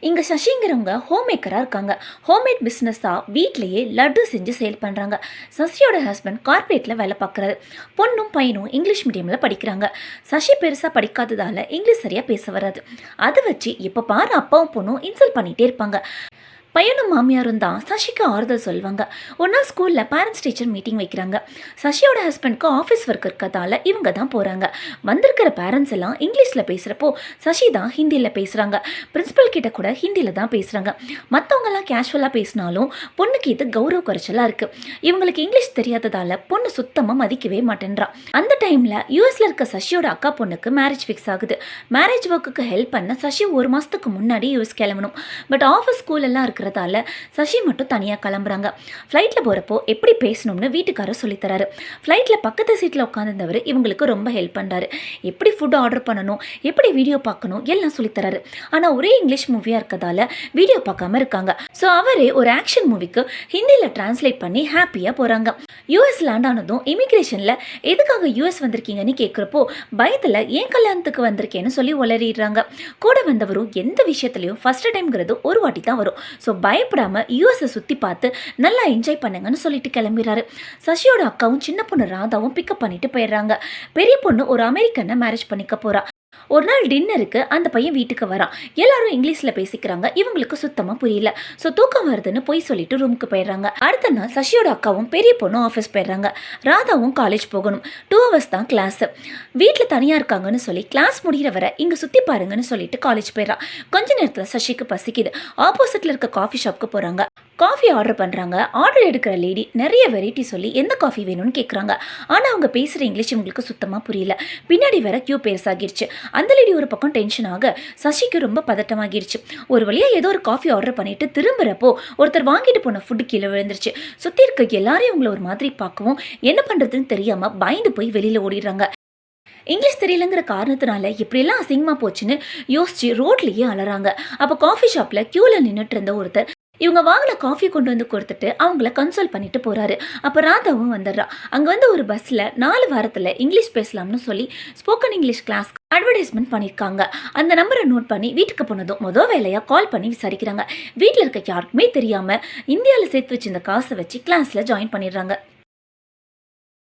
இங்க சசிங்கிறவங்க ஹோம் மேக்கரா இருக்காங்க. ஹோம்மேட் பிசினஸா வீட்லயே லட்டு செஞ்சு சேல் பண்றாங்க. சசியோட ஹஸ்பண்ட் கார்ப்பரேட்ல வேலை பார்க்குறாரு. பொண்ணும் பையனும் இங்கிலீஷ் மீடியம்ல படிக்கிறாங்க. சசி பெருசா படிக்காததால இங்கிலீஷ் சரியா பேச வராது. அதை வச்சு எப்ப பாரு அப்பாவும் பொண்ணும் இன்சல்ட் பண்ணிட்டே இருப்பாங்க. பையனும் மாமியாரும் தான் சசிக்கு ஆறுதல் சொல்லுவாங்க. ஒரு நாள் ஸ்கூலில் பேரண்ட்ஸ் டீச்சர் மீட்டிங் வைக்கிறாங்க. சசியோட ஹஸ்பண்ட்க்கு ஆஃபீஸ் ஒர்க் இருக்கிறதால இவங்க தான் போகிறாங்க. வந்திருக்கிற பேரண்ட்ஸ் எல்லாம் இங்கிலீஷில் பேசுகிறப்போ சசி தான் ஹிந்தியில் பேசுகிறாங்க. பிரின்ஸிபல் கிட்ட கூட ஹிந்தியில் தான் பேசுகிறாங்க. மற்றவங்கெல்லாம் கேஷுவலாக பேசினாலும் பொண்ணுக்கு இது கௌரவ குறைச்சலாக இருக்குது. இவங்களுக்கு இங்கிலீஷ் தெரியாததால் பொண்ணு சுத்தமாக மதிக்கவே மாட்டேன்றா. அந்த டைமில் யூஎஸில் இருக்க சசியோட அக்கா பொண்ணுக்கு மேரேஜ் ஃபிக்ஸ் ஆகுது. மேரேஜ் ஒர்க்குக்கு ஹெல்ப் பண்ண சசி 1 மாதத்துக்கு முன்னாடி யூஎஸ் கிளம்பணும். பட் ஆஃபீஸ் ஸ்கூல் எல்லாம் இருக்கிறதால சசி மட்டும் தனியாக கிளம்புறாங்க. ஃப்ளைட்டில் போகிறப்போ எப்படி பேசணும்னு வீட்டுக்காரர் சொல்லித்தராரு. ஃப்ளைட்டில் பக்கத்து சீட்டில் உட்காந்துருந்தவர் இவங்களுக்கு ரொம்ப ஹெல்ப் பண்ணுறாரு. எப்படி ஃபுட் ஆர்டர் பண்ணணும், எப்படி வீடியோ பார்க்கணும் எல்லாம் சொல்லித்தராரு. ஆனால் ஒரே இங்கிலீஷ் மூவியாக இருக்கிறதால வீடியோ பார்க்காம இருக்காங்க. ஸோ அவரே ஒரு ஆக்ஷன் மூவிக்கு ஹிந்தியில் டிரான்ஸ்லேட் பண்ணி ஹாப்பியாக போகிறாங்க. யூஎஸ் லேண்ட் ஆனதும் இமிக்ரேஷனில் எதுக்காக யூஎஸ் வந்திருக்கீங்கன்னு கேட்குறப்போ பயத்தில் ஏன் கல்யாணத்துக்கு வந்திருக்கேன்னு சொல்லி உளறிடுறாங்க. கூட வந்தவரும் எந்த விஷயத்துலையும் ஃபர்ஸ்ட் டைம்ங்கிறது ஒரு வாட்டி தான் வரும். ஸோ பயப்படாமல் யூஎஸை சுற்றி பார்த்து நல்லா என்ஜாய் பண்ணுங்கன்னு சொல்லிட்டு கிளம்பிடுறாரு. சசியோட அக்காவும் சின்ன பொண்ணு ராதாவும் பிக்கப் பண்ணிட்டு போயிடுறாங்க. பெரிய பொண்ணு ஒரு அமெரிக்கனை மேரேஜ் பண்ணிக்க போகிறா. ஒரு நாள் டின்னருக்கு அந்த பையன் வீட்டுக்கு வரான். எல்லாரும் இங்கிலீஷில் பேசிக்கிறாங்க. இவங்களுக்கு சுத்தமாக புரியல. ஸோ தூக்கம் வருதுன்னு போய் சொல்லிட்டு ரூமுக்கு போயிடுறாங்க. அடுத்த நாள் சசியோட அக்காவும் பெரிய பொண்ணும் ஆஃபீஸ் போயிடுறாங்க. ராதாவும் காலேஜ் போகணும். 2 hours தான் கிளாஸ். வீட்டில் தனியாக இருக்காங்கன்னு சொல்லி கிளாஸ் முடிகிற வரை இங்கே சுற்றி பாருங்கன்னு சொல்லிட்டு காலேஜ் போயிடறான். கொஞ்ச நேரத்தில் சசிக்கு பசிக்குது. ஆப்போசிட்டில் இருக்க காஃபி ஷாப்க்கு போகிறாங்க. காஃபி ஆர்டர் பண்ணுறாங்க. ஆர்டர் எடுக்கிற லேடி நிறைய வெரைட்டி சொல்லி எந்த காஃபி வேணும்னு கேட்குறாங்க. ஆனால் அவங்க பேசுகிற இங்கிலீஷ் இவங்களுக்கு சுத்தமாக புரியல. பின்னாடி வேற கியூ பெருசாகிருச்சு. அந்த லேடி ஒரு பக்கம் டென்ஷன் ஆக சசிக்கு ரொம்ப பதட்டமாகிருச்சு. ஒரு வழியாக ஏதோ ஒரு காஃபி ஆர்டர் பண்ணிட்டு திரும்புகிறப்போ ஒருத்தர் வாங்கிட்டு போன ஃபுட்டு கீழே விழுந்துருச்சு. சுற்றி இருக்க எல்லாரையும் இவங்களை ஒரு மாதிரி பார்க்கவும் என்ன பண்ணுறதுன்னு தெரியாமல் பயந்து போய் வெளியில் ஓடிடுறாங்க. இங்கிலீஷ் தெரியலங்கிற காரணத்தினால இப்படியெல்லாம் அசிங்கமாக போச்சுன்னு யோசிச்சு ரோட்லேயே அலறாங்க. அப்போ காஃபி ஷாப்பில் க்யூவில் நின்றுட்டு இருந்த ஒருத்தர் இவங்க வாங்கின காஃபி கொண்டு வந்து கொடுத்துட்டு அவங்கள கன்சல்ட் பண்ணிட்டு போகிறாரு. அப்போ ராதாவும் வந்துடுறா. அங்கே வந்து ஒரு பஸ்ஸில் 4 வாரத்தில் இங்கிலீஷ் பேசலாம்னு சொல்லி ஸ்போக்கன் இங்கிலீஷ் கிளாஸ் அட்வர்டைஸ்மெண்ட் பண்ணியிருக்காங்க. அந்த நம்பரை நோட் பண்ணி வீட்டுக்கு போனதும் மொதல் வேலையாக கால் பண்ணி விசாரிக்கிறாங்க. வீட்டில் இருக்க யாருக்குமே தெரியாமல் இந்தியாவில் சேர்த்து வச்சிருந்த காசை வச்சு கிளாஸில் ஜாயின் பண்ணிடுறாங்க.